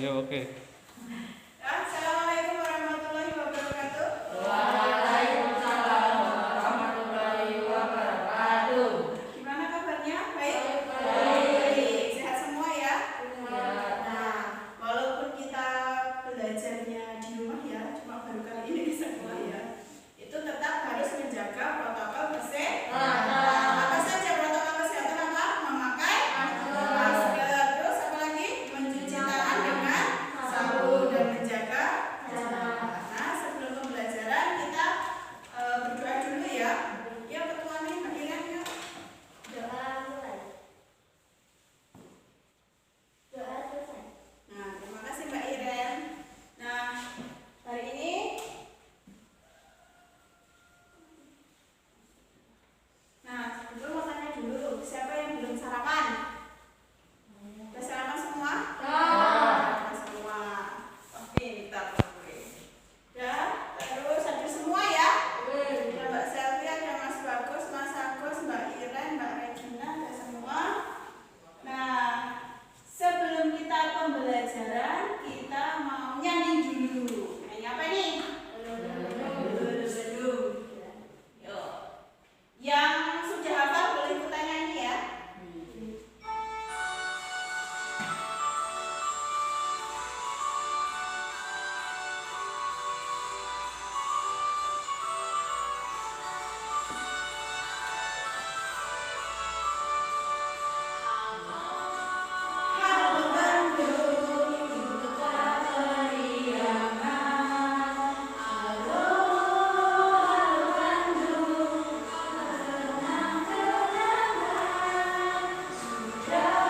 Ya, oke. Assalamualaikum warahmatullahi wabarakatuh. Waalaikumsalam warahmatullahi wabarakatuh. Gimana kabarnya? Baik? Baik. Sehat semua ya? Ya. Nah, walaupun kita belajarnya di rumah ya, cuma baru kali ini di sekolah ya, itu tetap harus menjaga protokol kesehatan. Apa saja protokol kesehatan? Apa? Memakai masker. Terus apa lagi? Mencuci tangan dengan sabun dan menjaga jarak. Nah, sebelum pembelajaran kita berdoa dulu ya. Ya, ketuanya Mbak Irian ya. Doa mulai. Doa selesai. Nah, terima kasih Mbak Iren. Nah, hari ini dulu mau tanya dulu, siapa yang belum sarapan? Udah sarapan semua? Sarapan semua. Wah, pintar gue. Ya, terus hadir semua ya? Ada Mbak Selvi, ada Mas Bagus, Mas Agus, Mbak Iren, Mbak Regina, ada semua. Nah, sebelum kita pembelajaran, kita mau nyanyi dulu. Nyanyi apa nih? Belum. Yuk. Yang sudah hafal boleh ikutan nyanyi ya. Sudah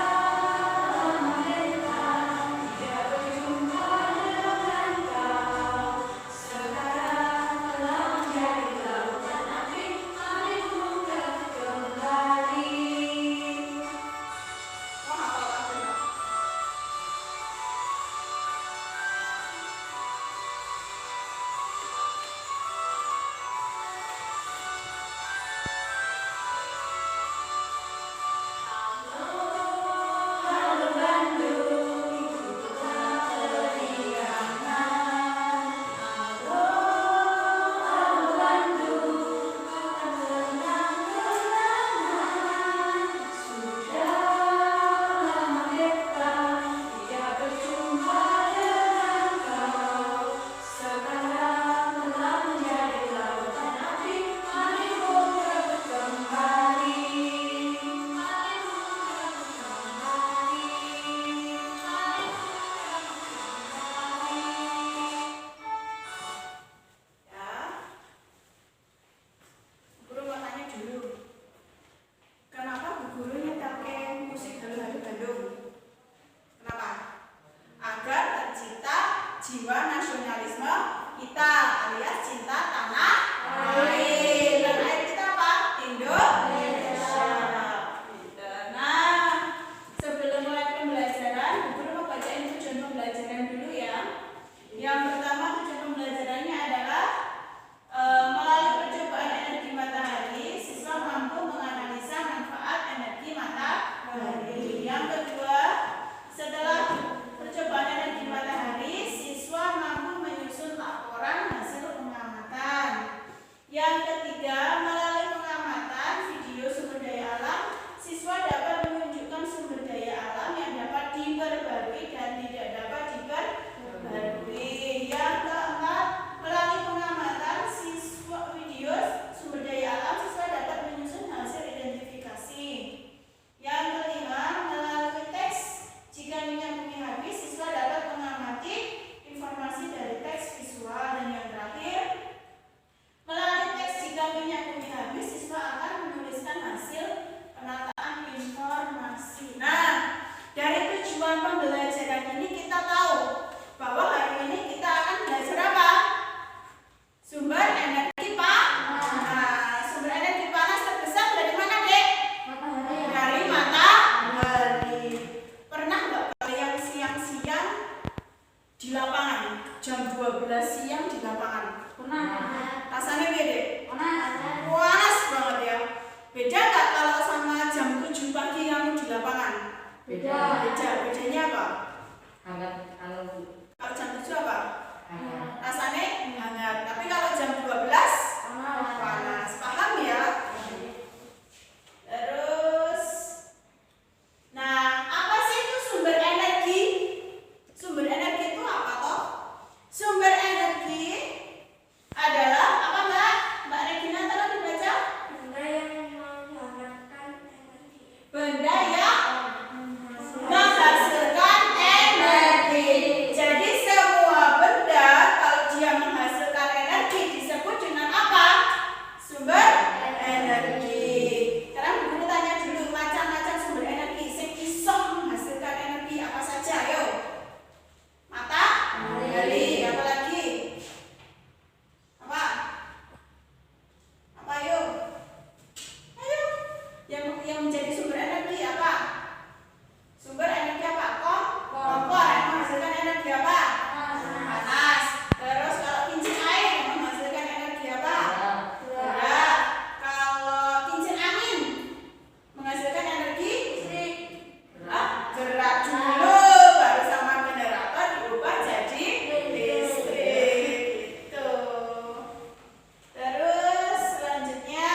bergerak dulu, baru sama generator diubah jadi listrik gitu. Terus selanjutnya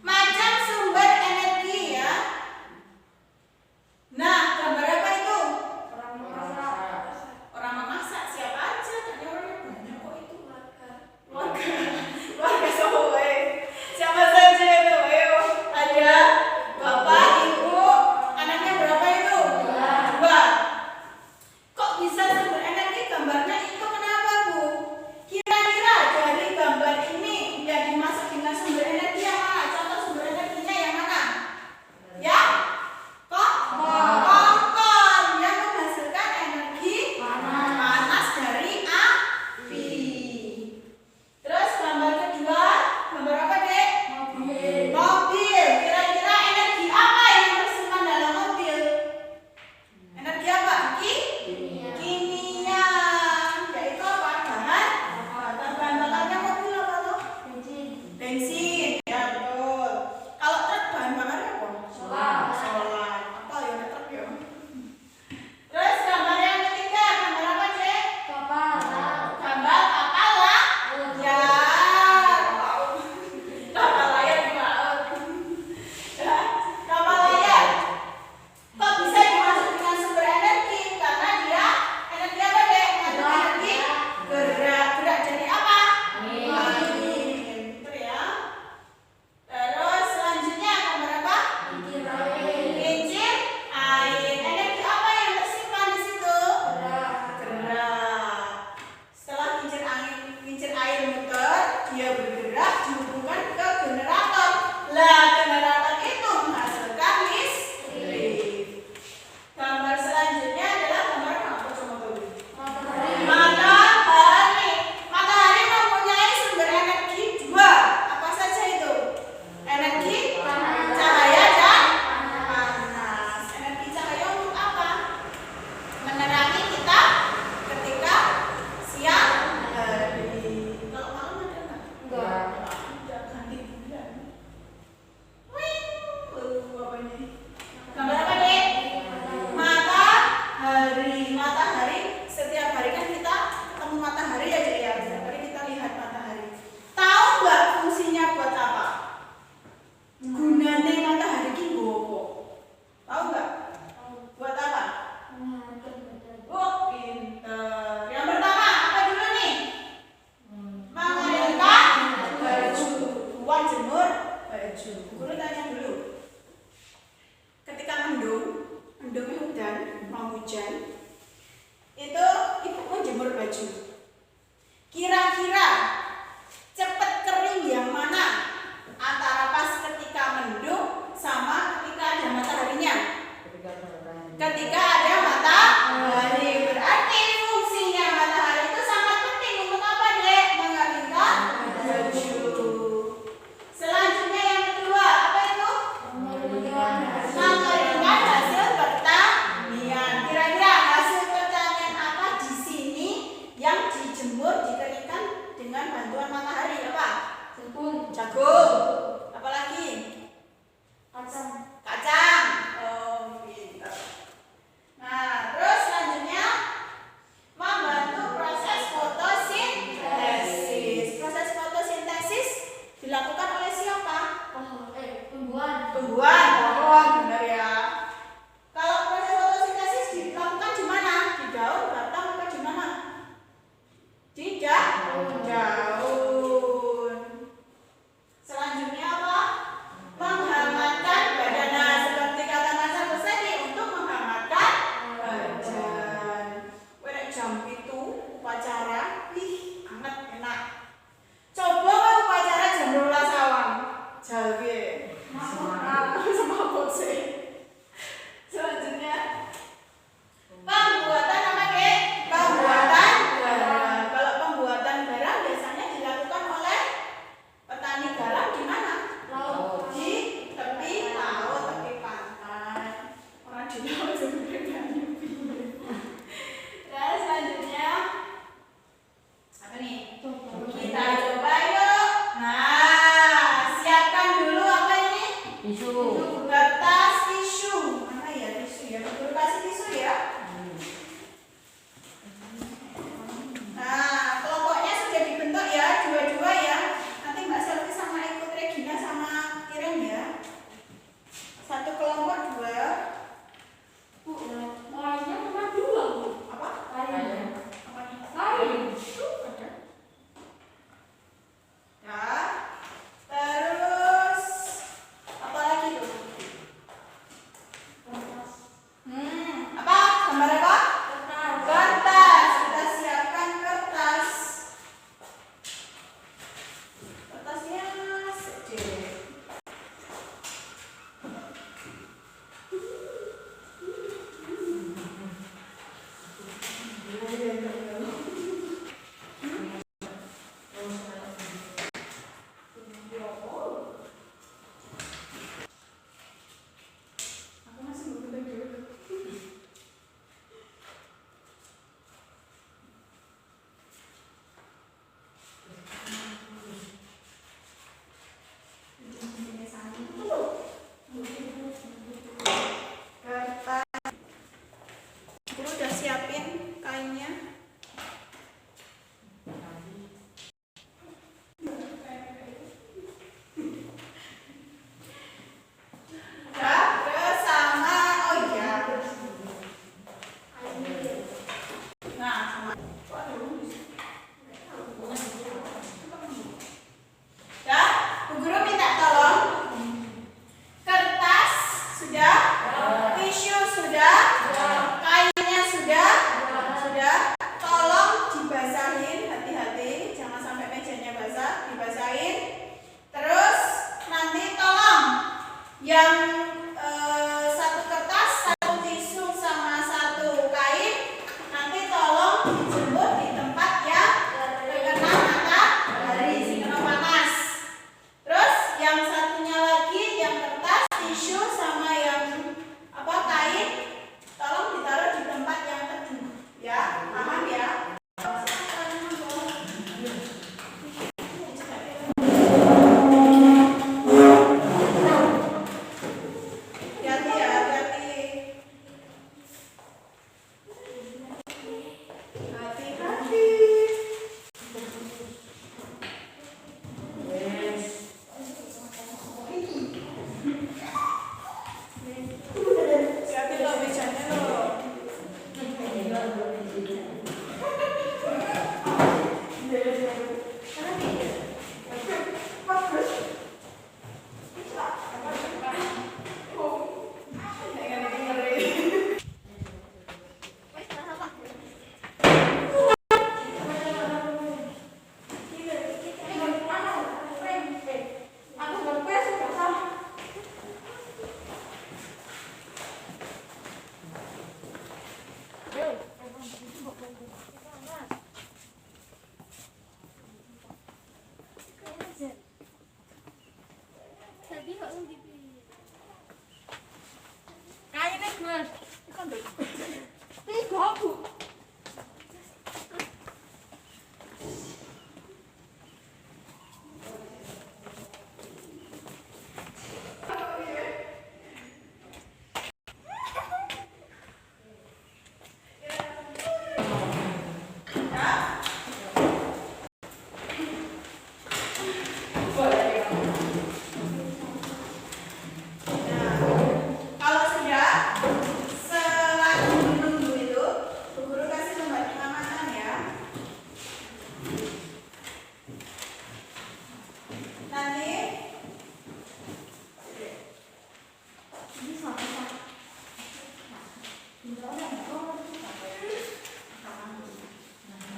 macam sumber energi ya. Nah, gambar apa itu? Orang memasak. Siapa aja? Tanya orangnya banyak kok itu. Keluarga semua. Siapa saja itu? Ayo, ada bapak, ibu, anaknya berapa itu? 2.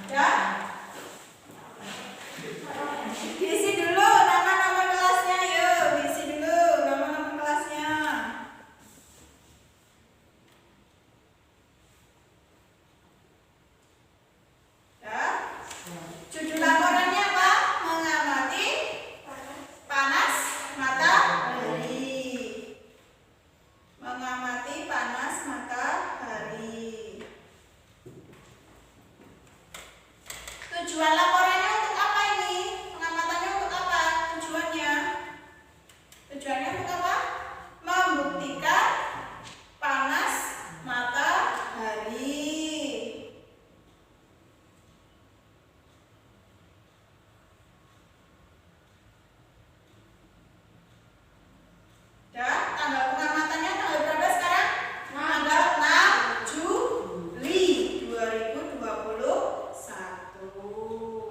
Ya? Diisi dulu nama-nama kelasnya, yuk. Diisi dulu nama-nama kelasnya. Ya? Judul laporannya apa? Mengamati panas matahari. Mengamati panas matahari. Tujuan laporannya untuk apa ini? Pengamatannya untuk apa? Tujuannya? Tujuannya untuk apa? Membuktikan panas matahari. Ya, tanggal pengamatannya tanggal berapa sekarang? Tanggal 6 Juli 2021.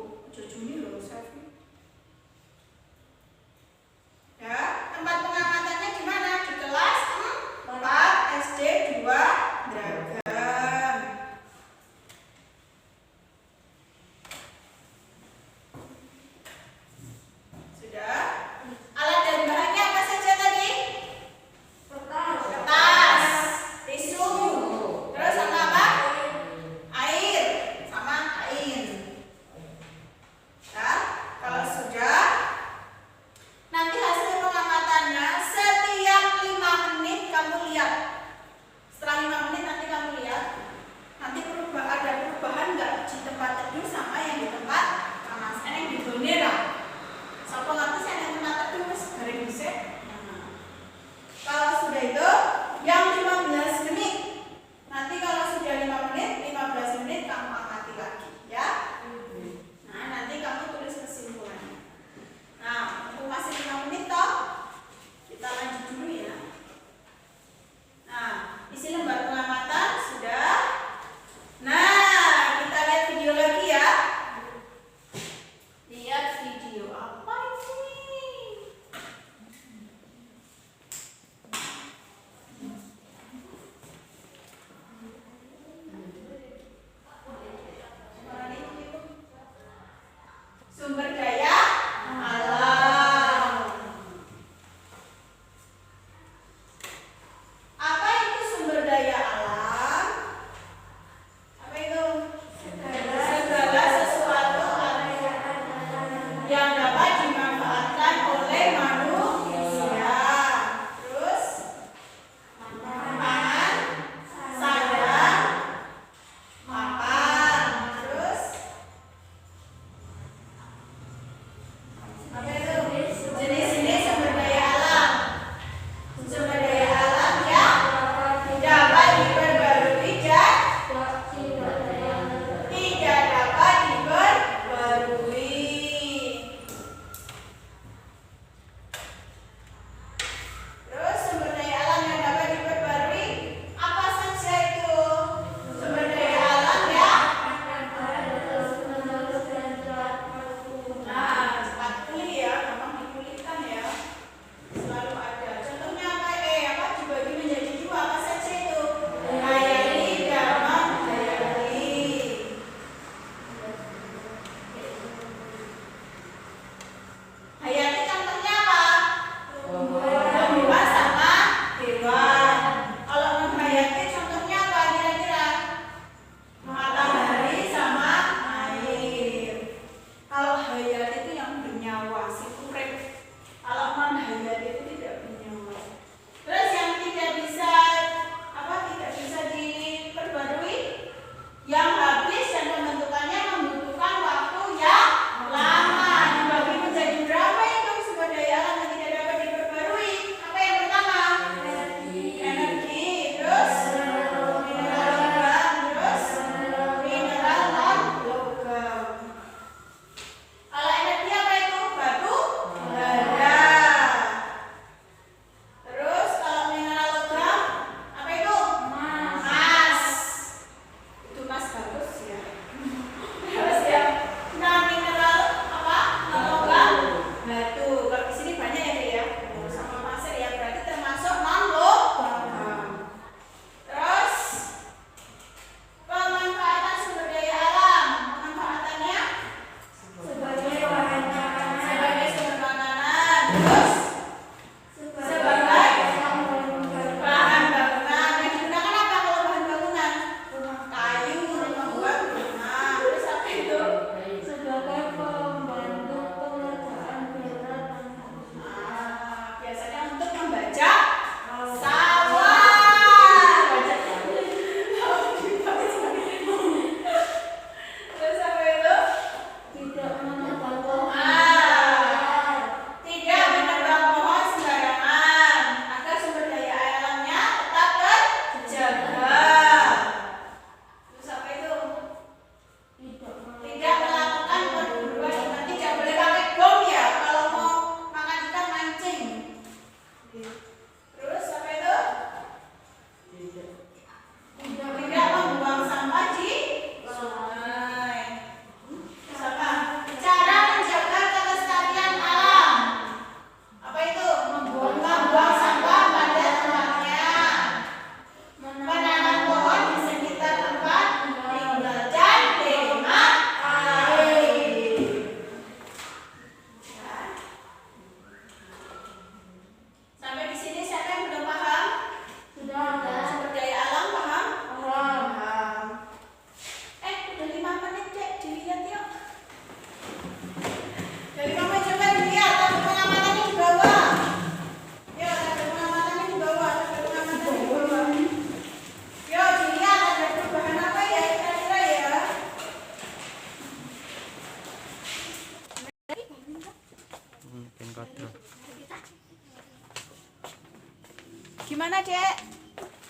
Gimana, Dek?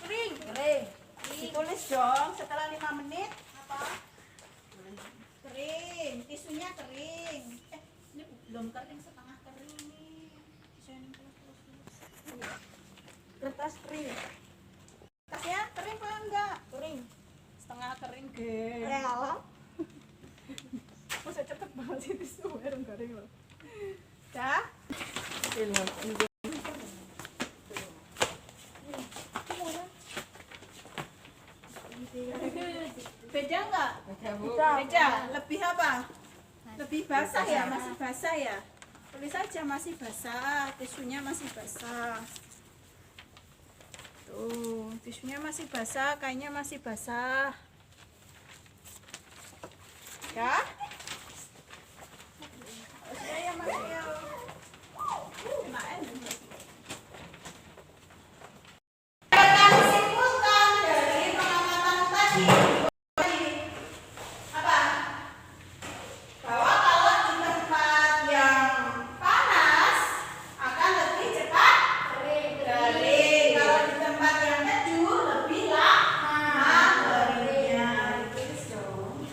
Kering. Ditulis dong setelah 5 menit apa? Kering. Tisunya kering. Ini belum kering, setengah kering nih. Kertas kering. Kertasnya kering apa enggak? Kering. Setengah kering, Ge. Alah. Masa cepet banget sih tisu bareng kering loh. Dah? Beda enggak? Beda. Lebih apa? Lebih basah ya? Masih basah ya? Tulis aja masih basah. Tisunya masih basah. Tuh, tisunya masih basah, kainnya masih basah. Ya? Saya masih ya. Simpulkan dari pengamatan tadi apa? Bahwa kalau di tempat yang panas akan lebih cepat kering. Kalau di tempat yang teduh lebih lama keringnya. Tulis dong.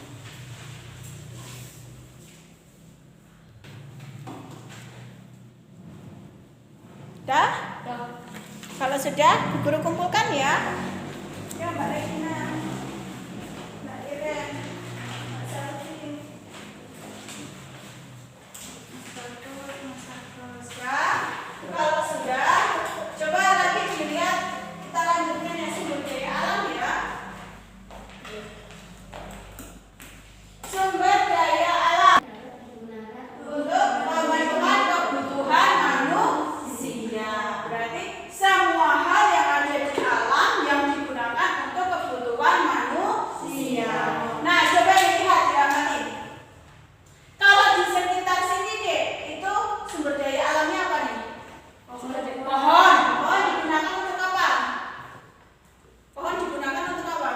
Dah? Kalau sudah, Bu Guru kumpulkan ya. Ya, Mbak Regina, Mbak Iren, Mbak Salvi, Mas Agus. Ya, kalau sudah, coba lagi dilihat. Kita lanjutkan yang sumber daya alam ya. Sumber daya alam untuk memenuhi kebutuhan manusia. Berarti semua hal yang ada di alam yang digunakan untuk kebutuhan manusia. Nah, coba lihat diamati. Kalau di sekitar sini deh, itu sumber daya alamnya apa nih? Pohon. Pohon digunakan untuk apa? Pohon digunakan untuk apa?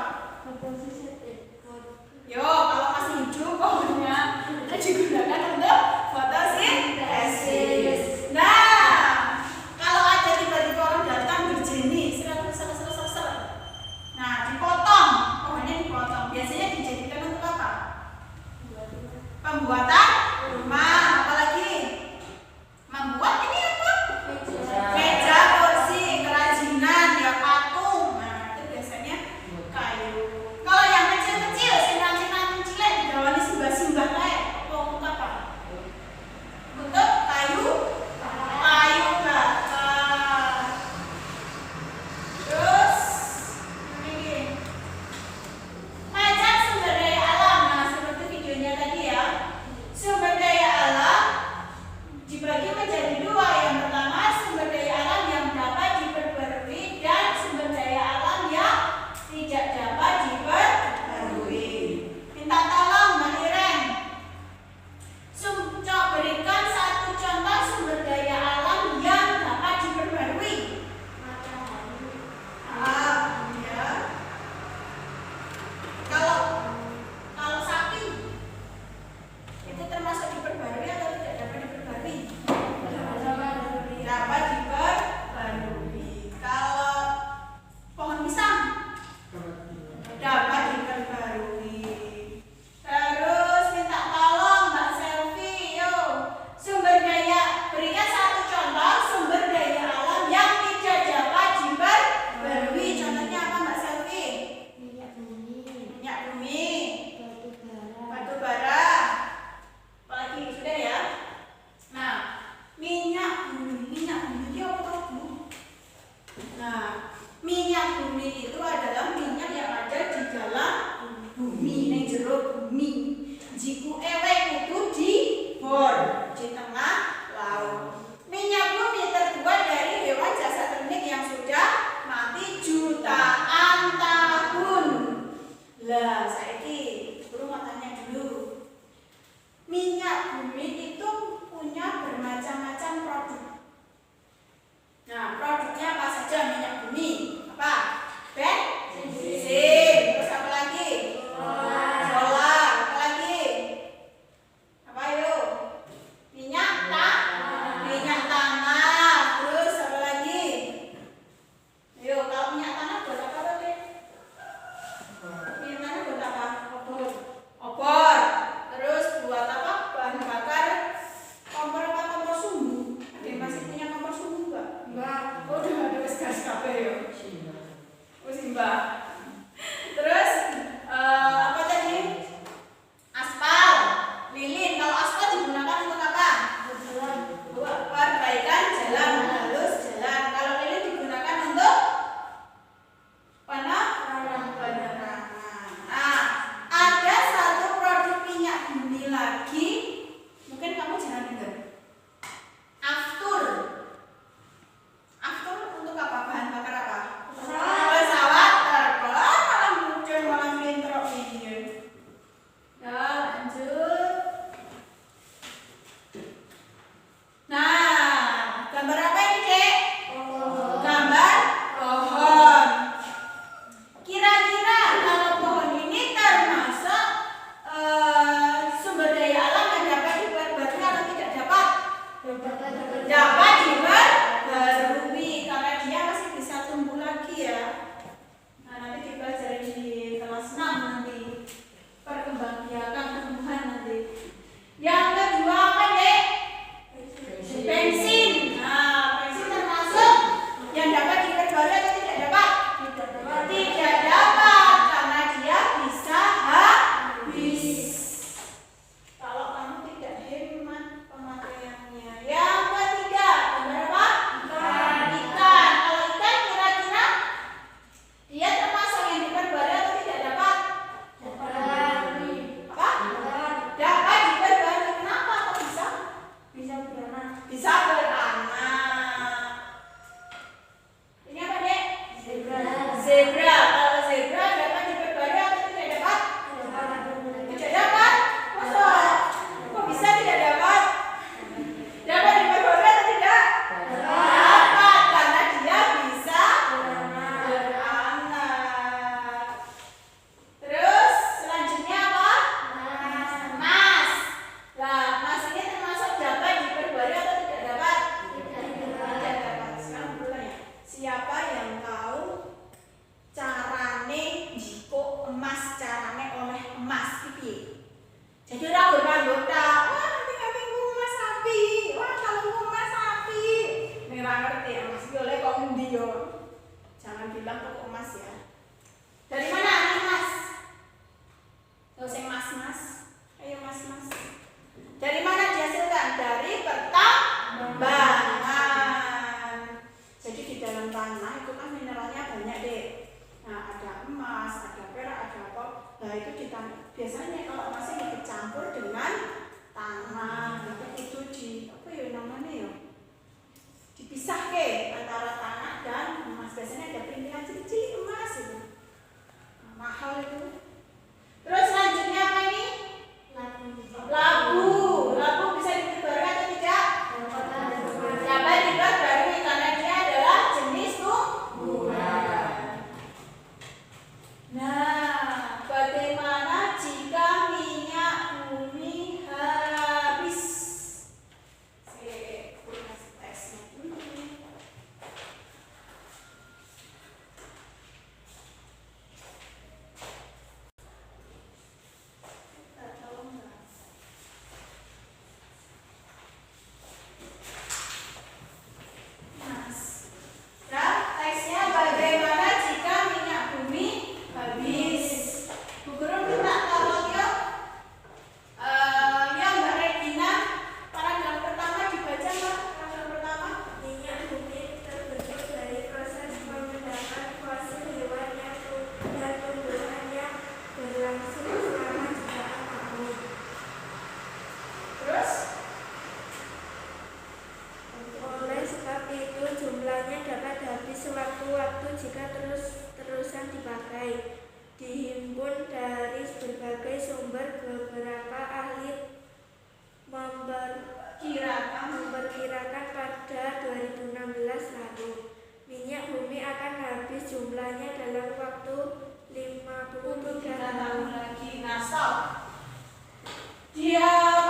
Yo, kalau masih hijau pohonnya digunakan untuk fotosintesis. Nah, kalau ada tiba-tiba orang datang berjenis, ser. Nah, dipotong, pohonnya dipotong. Biasanya dijadikan untuk apa? Pembuatan rumah, apalagi membuat ini apa? Meja, kursi, kerajinan, ya patung. Nah, itu biasanya kayu. Kalau yang kecil-kecil, sinang-sinang cilik digawani simbah-simbah kayak untuk apa? Untuk kayu bakar. Terus ini macam sumber daya alam. Nah, seperti videonya tadi ya. Sumber daya alam dibagi menjadi dua. Yang pertama sumber daya alam yang dapat diperbarui dan sumber daya alam yang tidak dapat diperbarui. Minta tolong Mbak Iren. Berikan satu contoh sumber daya alam yang dapat diperbarui. Ya. Kalau sapi itu termasuk diperbarui atau tidak dapat diperbarui? Dapat diperbarui. Kalau pohon pisang dapat diperbarui. Terus minta tolong Mbak Selvi, yo. Berikan satu contoh sumber daya alam yang tidak dapat diperbarui. Contohnya apa Mbak Selvi? Minyak bumi, batu bara. Apalagi sudah ya. Nah, minyak bumi itu apa Bu? Nah, minyak bumi itu adalah minyak yang ada di dalam bumi, ning jero bumi. Jiku ewe itu di bor, di tengah laut. Minyak bumi terbuat dari hewan jasad teknik yang sudah mati jutaan tahun. Lah, saiki Guru mau tanya dulu. Minyak bumi itu punya bermacam-macam produk. Nah, produknya apa saja minyak bumi? Apa? Bensin. Terus apa lagi? Solar. Apa lagi? Apa yuk? Minyak tanah. Terus apa lagi? Ayo. gula itu biasanya kalau masih dicampur dengan tanah, itu apa ya namanya ya? Dipisah antara tanah dan emas. Biasanya ada perintilan cilik-cilik emas itu. Nah, mahal itu. Terus selanjutnya apa ini? Labu. Labu bisa ditebarkan atau tidak? Dapat diperbarui karena dia adalah jenis tumbuhan. Nah, bagaimana jika minyak bumi habis? Saya kasih teksnya dulu. Memperkirakan pada 2016 lalu minyak bumi akan habis jumlahnya dalam waktu 53 tahun lagi. Nah, stop.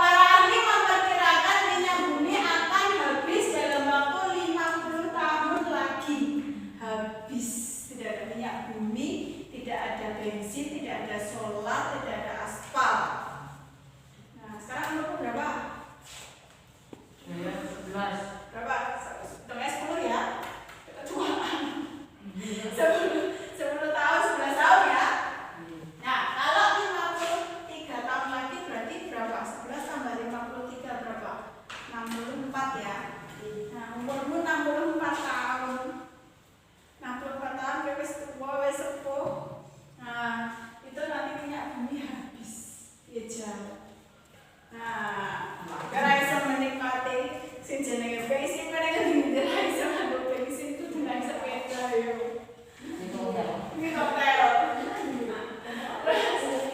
Para ahli memperkirakan minyak bumi akan habis dalam waktu 50 tahun lagi. Habis. Tidak ada minyak bumi, tidak ada bensin, tidak ada solar, tidak ada aspal. Nah, sekarang umurku berapa? 11. Berapa? Tengah 10 ya? Ketuaan. 10 tahun, 11 tahun ya? Nah, kalau 53 tahun lagi berarti berapa? 11 tambah 53 berapa? 64 ya? Nah, umurmu 64 tahun. 64 tahun, wis tua, wis sepuh. Nah, itu nanti minyak bumi habis. Ya jauh. Nah, karena bisa menikmati sing jenenge bensin karena ketinggian bisa nganggo bensin itu dengan sepeda yo. Ini hotel.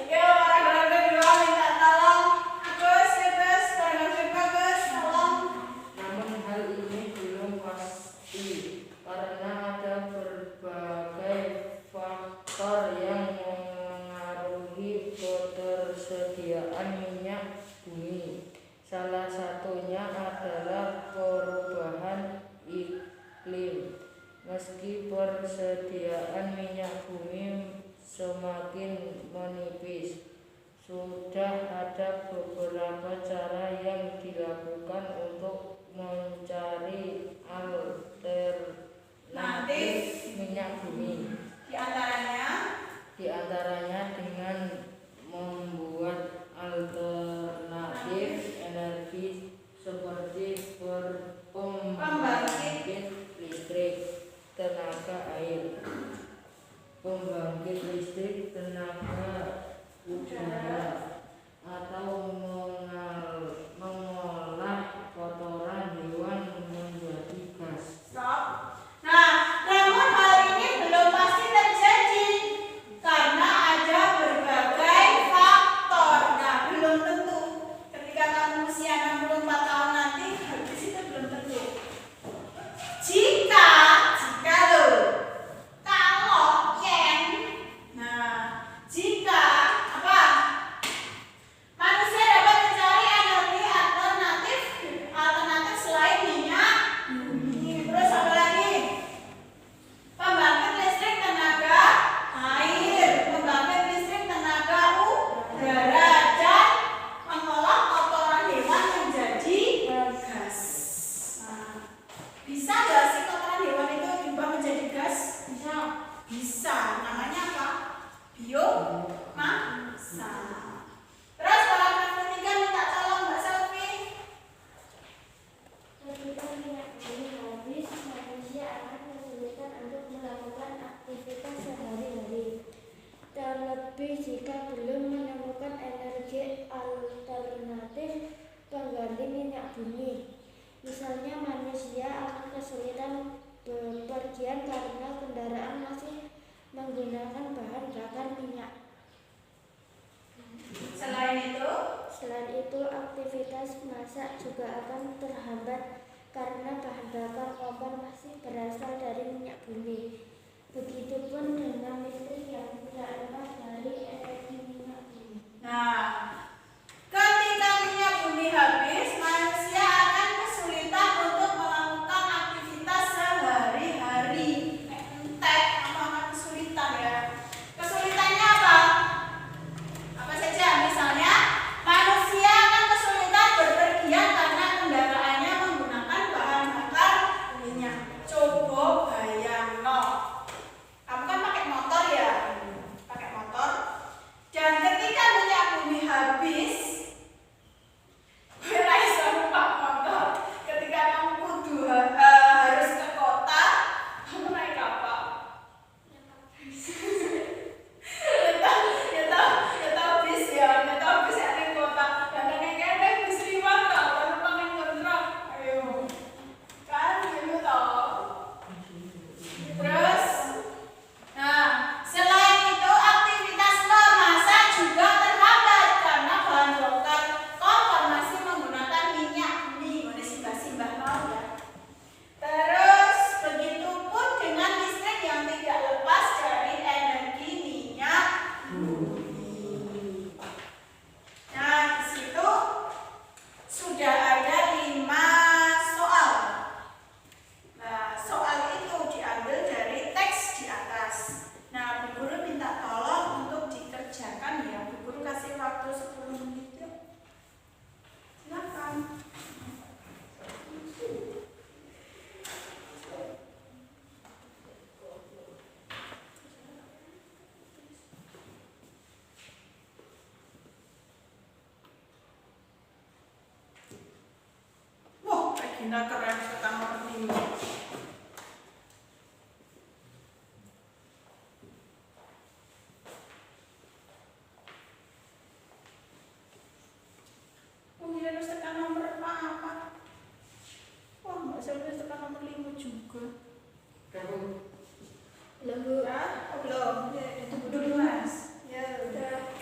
Yo, orang-orang kedua minta tolong. Agus, Agus, tolong. Namun hal ini belum pasti karena ada berbagai faktor yang mengaruhi ketersediaan minyak bumi. Salah satunya adalah perubahan iklim. Meski persediaan minyak bumi semakin menipis, sudah ada beberapa cara yang dilakukan untuk mencari alternatif minyak bumi. Di antaranya dengan membuat alternatif energi seperti pembangkit listrik tenaga air, pembangkit listrik tenaga udara, atau mengolah kotoran hewan menjadi gas. Stop. Nah, namun hal ini belum pasti terjadi karena ada berbagai faktor. Nah, belum tentu ketika kamu usia 64 tahun nanti habis itu belum tentu. Jika loh, kalau yen, nah, jika apa? Manusia dapat mencari energi alternatif selain minyak bumi. Terus apa lagi? Pembangkit listrik tenaga air, pembangkit listrik tenaga udara, dan mengolah kotoran hewan menjadi gas. Nah, bisa nggak sih kotoran hewan itu diubah menjadi gas? Bisa. Namanya apa? Biomasa. Terus paragraf ketiga minta tolong Mbak Selvi. Ketika minyak bumi habis, manusia akan kesulitan untuk melakukan aktivitas sehari-hari. Terlebih jika belum menemukan energi alternatif pengganti minyak bumi. Misalnya manusia akan kesulitan bepergian karena kendaraan masih menggunakan bahan bakar minyak. Selain itu, aktivitas masak juga akan terhambat karena bahan bakar kompor masih berasal dari minyak bumi. Begitupun dengan listrik yang tidak lepas dari energi minyak bumi. Nah, ketika minyak bumi habis, manusia akan kesulitan untuk melakukan aktivitas sehari-hari. Entek, apa kesulitan ya? Kesulitannya apa? Apa saja? Misalnya, manusia akan kesulitan berpergian karena kendaraannya menggunakan bahan bakar minyak. Coba bayangno. Kamu kan pakai motor ya? Pakai motor. Dan ketika minyak bumi habis, ora iso numpak motor. Ketika kamu kudu harus ke kota, kamu naik apa? Kita bis ya, kita bis ya ning kota. Dan kene bis liwat ta, numpak ning kontrak. Ayo. Kan gitu toh. Terus nah, selain itu aktivitas memasak juga terhambat karena bahan bakar kompor masih menggunakan minyak bumi. Mana simbah-simbah mau ya. Terus begitupun dengan listrik yang tidak lepas dari energi minyak bumi. Nah, di situ sudah ada 5 soal. Nah, soal itu diambil dari teks di atas. Nah, Bu Guru minta tolong untuk dikerjakan ya. Bu Guru kasih waktu 10 menit ya. Silakan. Wah, Regina keren sekali nomor 5. Iya, harus tekan nomor apa? Wah, Mbak Selvi tekan nomor 5 juga. Belum, Bu. Ya, oh, belum. Ya, itu dulu, Mas. Ya, udah.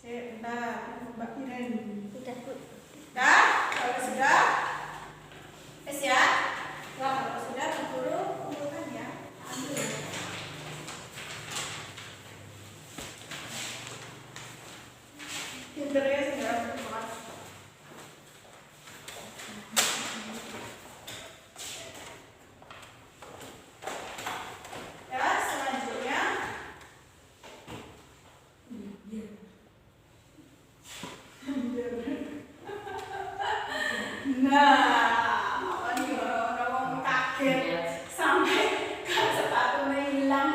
Bentar, Mbak Iren. Udah, Bu. Dah? Kalau sudah? Wes ya? Wah, kalau sudah, Bu Guru kumpulkan ya. Ambil ya. Pinter ya, sudah. Ya, selanjutnya. Nah, orang kaget sampai kan sepatunya hilang.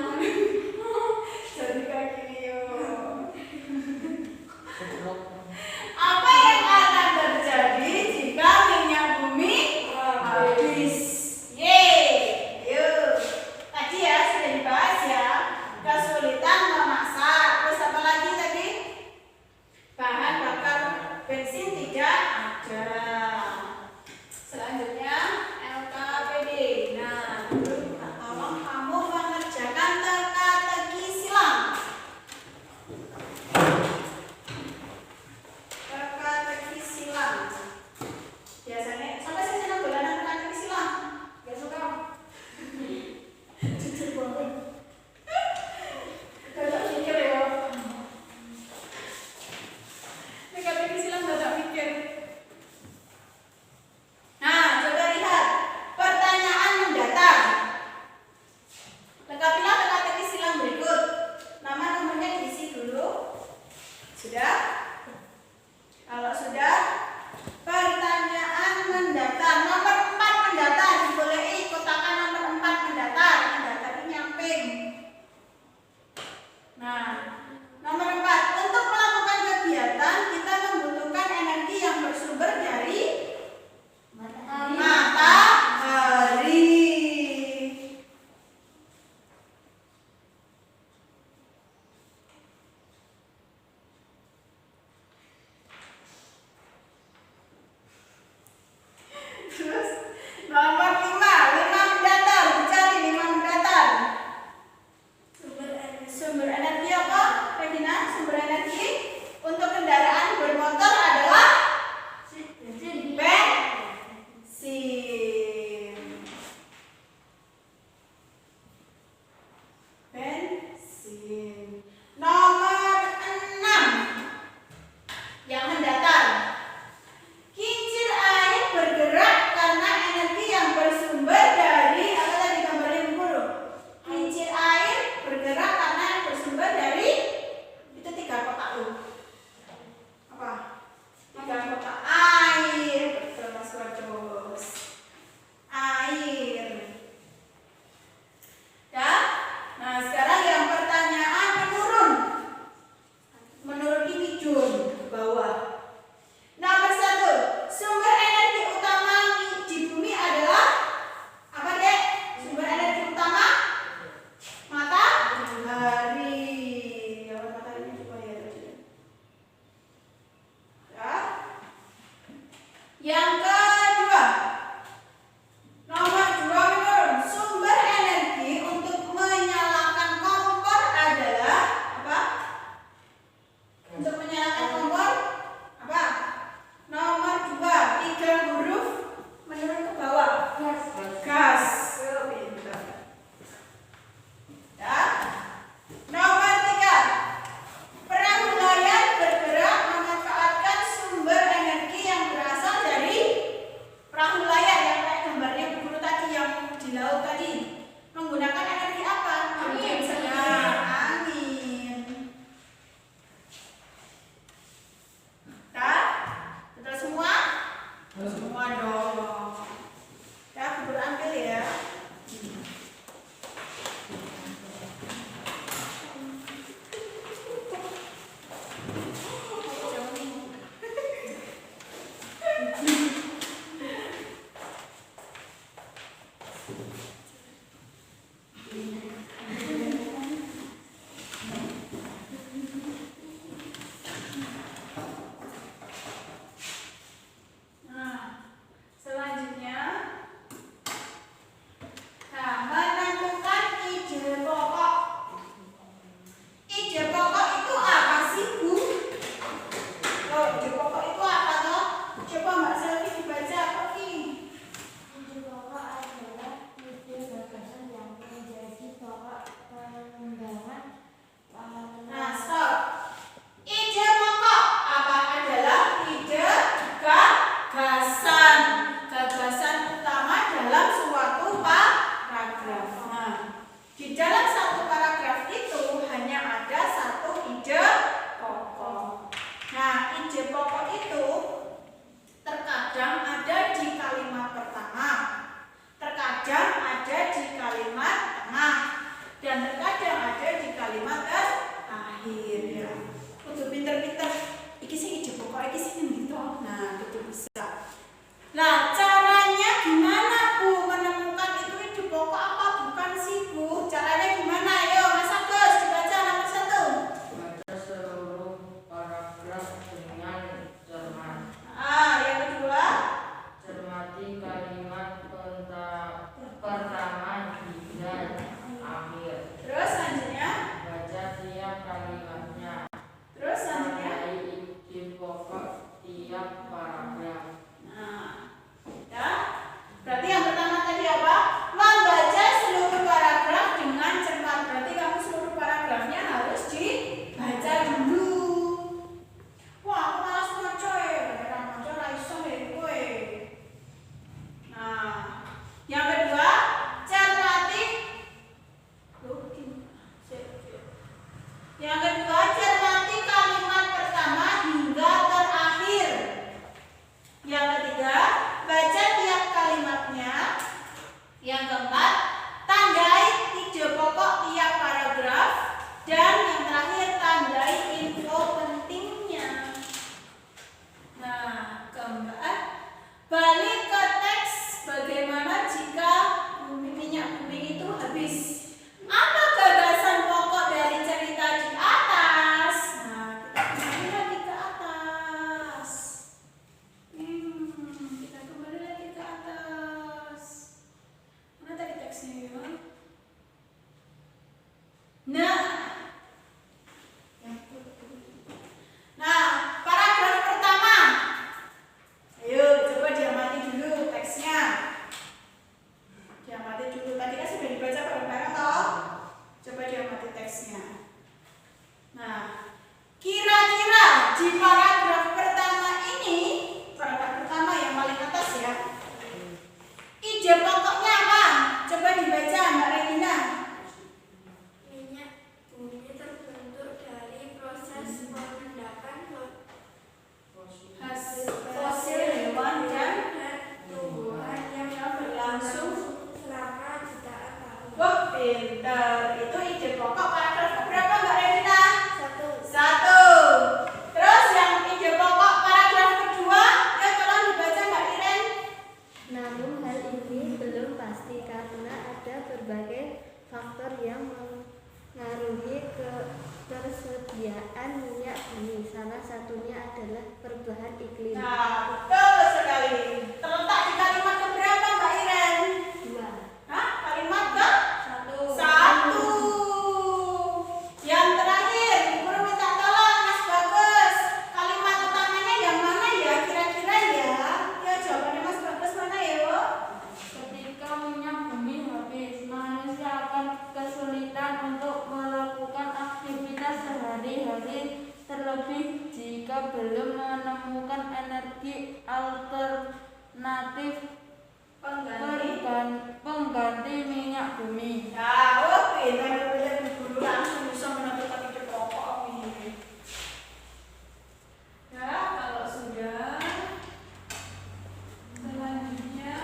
Jadi kayak gini yo. Apa yang akan terjadi jika minyak bumi habis? Yeay, yuk. Tadi ya sudah dibahas ya. Kesulitan memasak. Terus apa lagi tadi? Bahan bakar bensin tidak ada. Selanjutnya LKPD. Nah, tolong kamu mengerjakan teka-teki silang. Teka-teki silang. Biasanya sampai saya senang dolanan teka-teki silang. Gak suka. Jujur banget. Gak mikir ya. Teka-teki silang gak mikir. Nah, coba lihat pertanyaan mendatang. Lengkapilah teka-teki silang berikut. Nama nomornya diisi dulu. minyak bumi. Salah satunya adalah perubahan iklim. Nah, betul sekali. Terletak di kalimat keberapa, Mbak Iren? 2. Hah? Kalimat ke? 1. 1. Yang terakhir, guru minta tolong Mas Bagus. Kalimat utamanya yang mana ya kira-kira ya? Ya jawabannya Mas Bagus mana ya? Ketika minyak bumi habis, manusia akan kesulitan untuk melakukan aktivitas sehari-hari, terlebih jika belum menemukan energi alternatif pengganti minyak bumi. Ya, oh pintar guru langsung bisa menentukan ide pokok ini. Ya, kalau sudah selanjutnya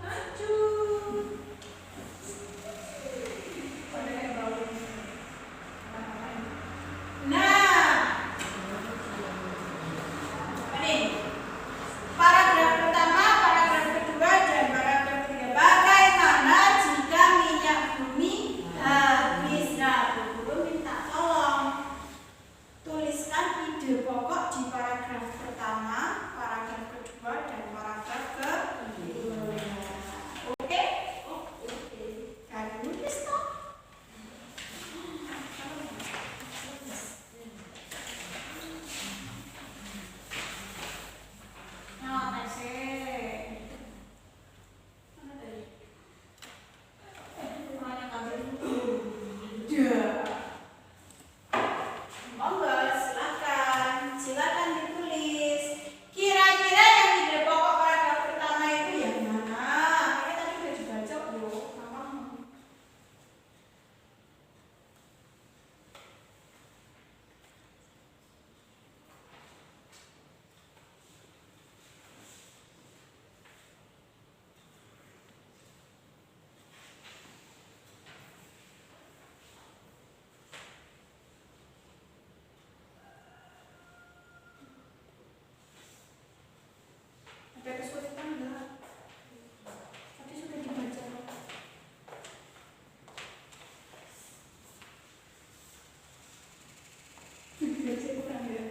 lanjut. Pada yang baru. Nah, ini paragraf pertama, paragraf kedua, dan paragraf ketiga. Bagaimana jika minyak bumi habis? Nah, guru minta tolong tuliskan ide pokok di paragraf pertama, paragraf kedua, dan paragraf ketiga. Oke? Kan tulis toh. Nah, tesnya. Mana tadi? Mana ngambil dulu? Ya. Monggo, silakan ditulis. Kira-kira yang ide pokok paragraf pertama itu yang mana? Ini tadi udah dibaca loh, sama. Ada kesulitan enggak? Tadi sudah dibaca. Biasa kurang ya.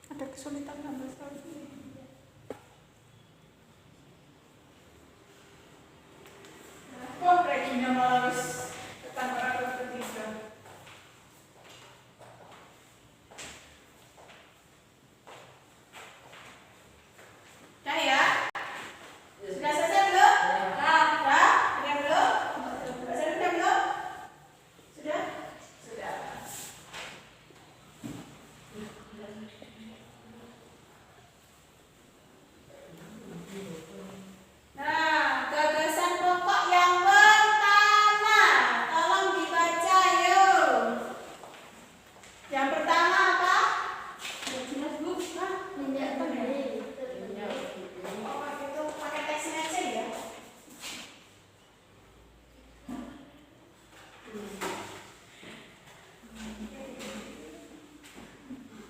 Ada kesulitan nggak Mas Alfi? Kok Regina malah harus tekan paragraf ketiga? Dah ya? Sudah selesai belum? Dah? Sudah belum? Sudah belum? Sudah? Sudah. Nah, gagasan pokok yang pertama, tolong dibaca yuk. Yang pertama apa? Jelas Bu. Minyak bumi. Oh, itu pakai teksnya aja ya.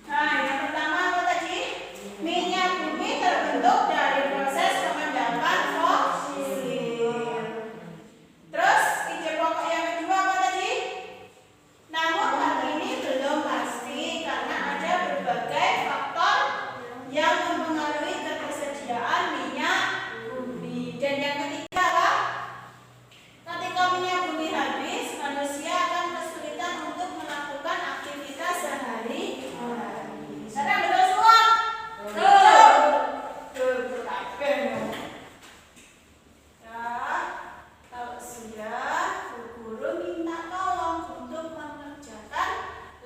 Nah, yang pertama apa tadi? Minyak bumi terbentuk dari proses pengendapan fosil. Terus ide pokok yang kedua apa tadi? Namun hal ini belum pasti karena ada berbagai faktor yang mempengaruhi ketersediaan minyak bumi. Dan yang ketiga apa? Ketika minyak bumi habis, manusia akan kesulitan untuk melakukan aktivitas sehari-hari. Sadar betul semua? Betul. Betul. Ya, kalau sudah, Bu Guru minta tolong untuk mengerjakan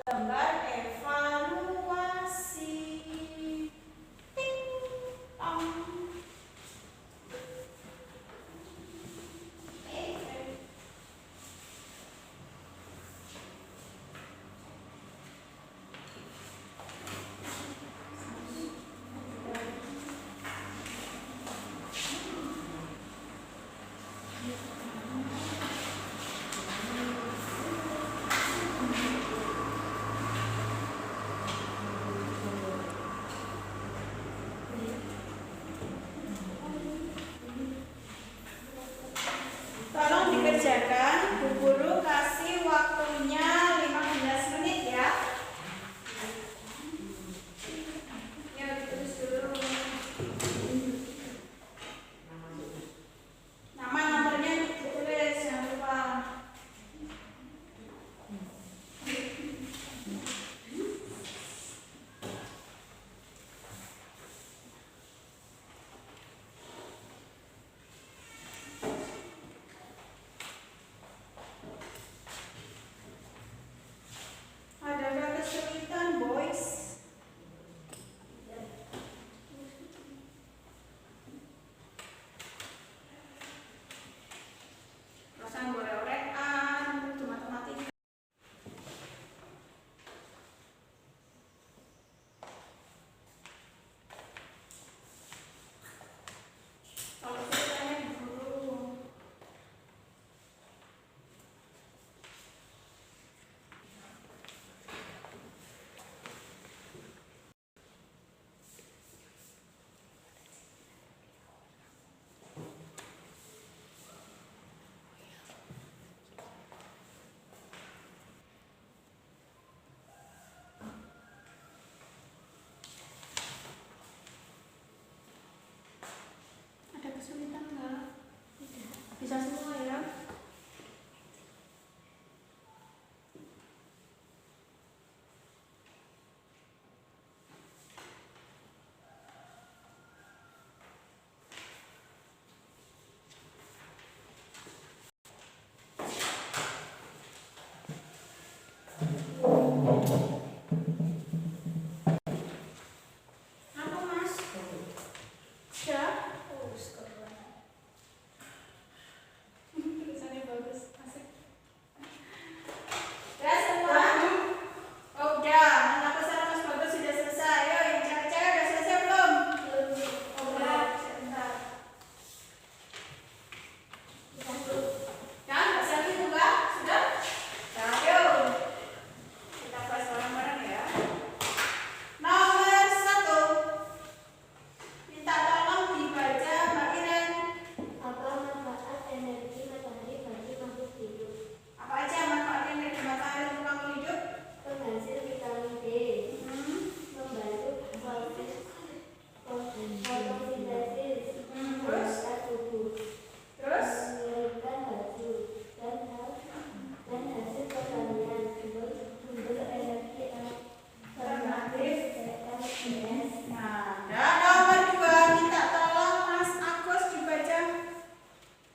lembar evaluasi. Ting tong. Bisa semua ya. Apa Mas? Sudah? Oh, sekarang. Tulisannya bagus, asik. Ya semua. Oh udah, anak pesan Mas Bagus sudah selesai. Ayo yang cewek-cewek udah selesai belum? Belum. Oh udah, sebentar. Ya, Mbak Selvi juga sudah? Nah, ayo. Kita bahas bareng-bareng ya. Nomor 1. Minta tolong dibaca Mbak Iren. Apa manfaat energi matahari bagi makhluk hidup? Apa aja manfaat energi matahari untuk makhluk hidup? Penghasil vitamin D, membantu fotosintesis, Terus? menghangat tubuh, Terus? mengeluarkan baju, dan hasil pertanian, sumber energi alternatif CLBS. Nah, dan nomor 2 minta tolong Mas Agus dibaca.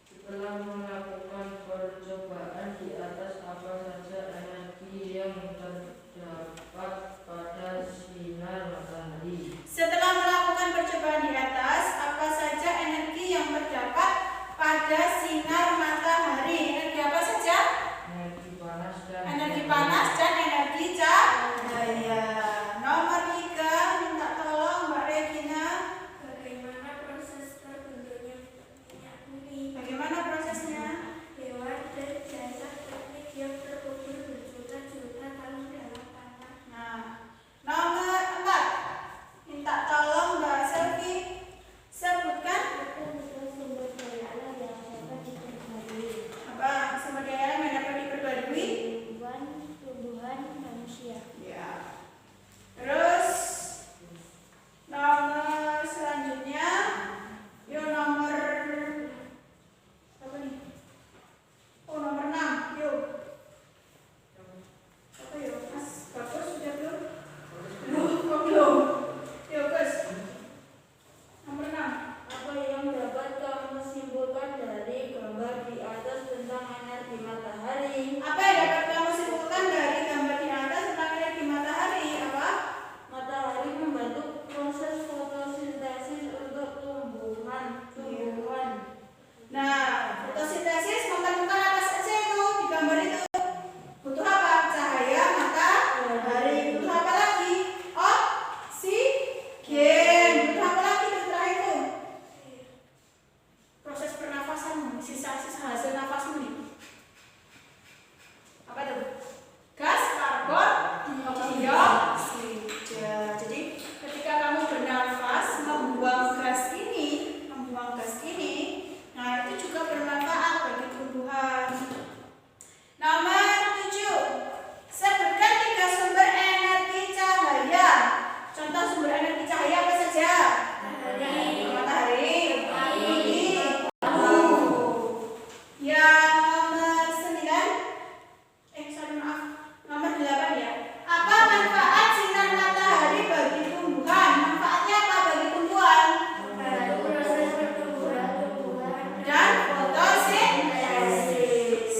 Setelah melakukan percobaan di atas, apa saja energi yang terdapat pada sinar matahari? Setelah melakukan percobaan di atas, apa saja energi yang terdapat pada sinar matahari? Energi apa saja? Energi panas dan Energi panas dan energi cahaya. Nomor 3 minta tolong Mbak Regina. Bagaimana proses terbentuknya minyak bumi? Bagaimana prosesnya? Hewan dan jasad teknik yang terkubur berjuta-juta tahun dalam tanah. Nah, nomor 4 minta tolong Mbak Selvi sebutkan Betul-betul sumber daya alam yang dapat diperbarui. apa sumber daya alam yang dapat diperbarui. Tumbuhan manusia. Ya. Terus nomor selanjutnya, yuk nomor apa nih? Oh nomor 6, yuk. Apa yuk? Mas Bagus sudah belum? Belum, kok belum? Yuk Gus. Nomor 6. Apa yang dapat kamu simpulkan dari gambar di atas tentang energi matahari? Apa yang dapat kamu simpulkan dari gambar di atas tentang energi matahari? Apa? Matahari membantu proses fotosintesis untuk tumbuhan. Nah, fotosintesis memerlukan apa saja itu di gambar itu? Butuh apa? Cahaya matahari. Butuh apa lagi? Oksigen. Butuh apa lagi itu terakhir itu? Proses pernafasanmu, sisa-sisa hasil nafasmu nih. Apa itu? Gas karbon dioksida. Jadi ketika kamu bernafas membuang gas ini, nah itu juga bermanfaat bagi tumbuhan. Nomor 7. Sebutkan 3 sumber energi cahaya. Contoh sumber energi cahaya apa saja? Matahari. Yang nomor 9. Nomor 8 ya. Apa manfaat sinar matahari bagi tumbuhan? Manfaatnya apa bagi tumbuhan? Proses pertumbuhan Dan fotosintesis.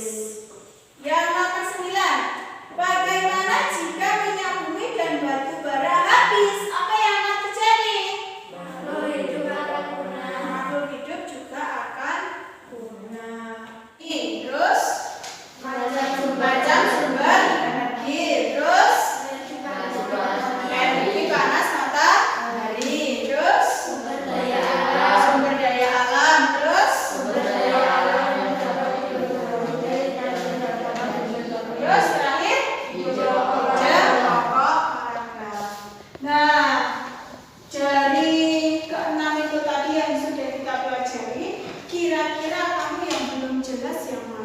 Yang nomor 9. Bagaimana jika minyak bumi dan batu bara habis? Apa yang akan terjadi? makhluk hidup akan punah. Makhluk hidup juga akan punah. Terus macam sumber energi. Terus energi panas matahari. Terus sumber daya alam. Terus terus terakhir jam pokok olahraga. Nah, dari ke-6 itu tadi yang sudah kita pelajari, kira-kira kamu yang belum jelas yang mana?